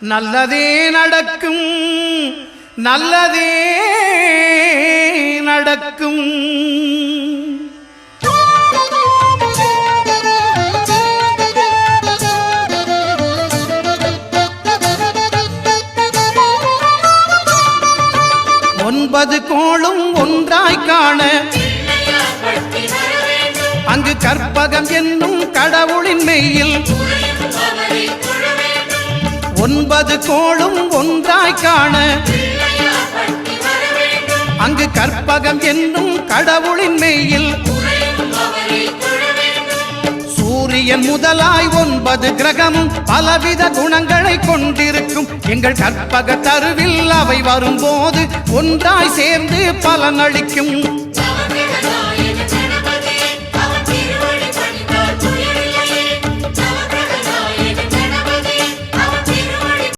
நல்லதே நடக்கும், நல்லதே நடக்கும். ஒன்பது கோளும் ஒன்றாய் காண அங்கு கற்பகம் என்னும் கடவுளின் மெய்யில் ஒன்பது கோளும் ஒன்றாய் காண அங்கு கற்பகம் என்னும் கடவுளின் மெய்யில் சூரியன் முதலாய் 9 கிரகமும் பலவித குணங்களை கொண்டிருக்கும். எங்கள் கற்பக தருவில் அவை வரும்போது ஒன்றாய் சேர்ந்து பலனளிக்கும்.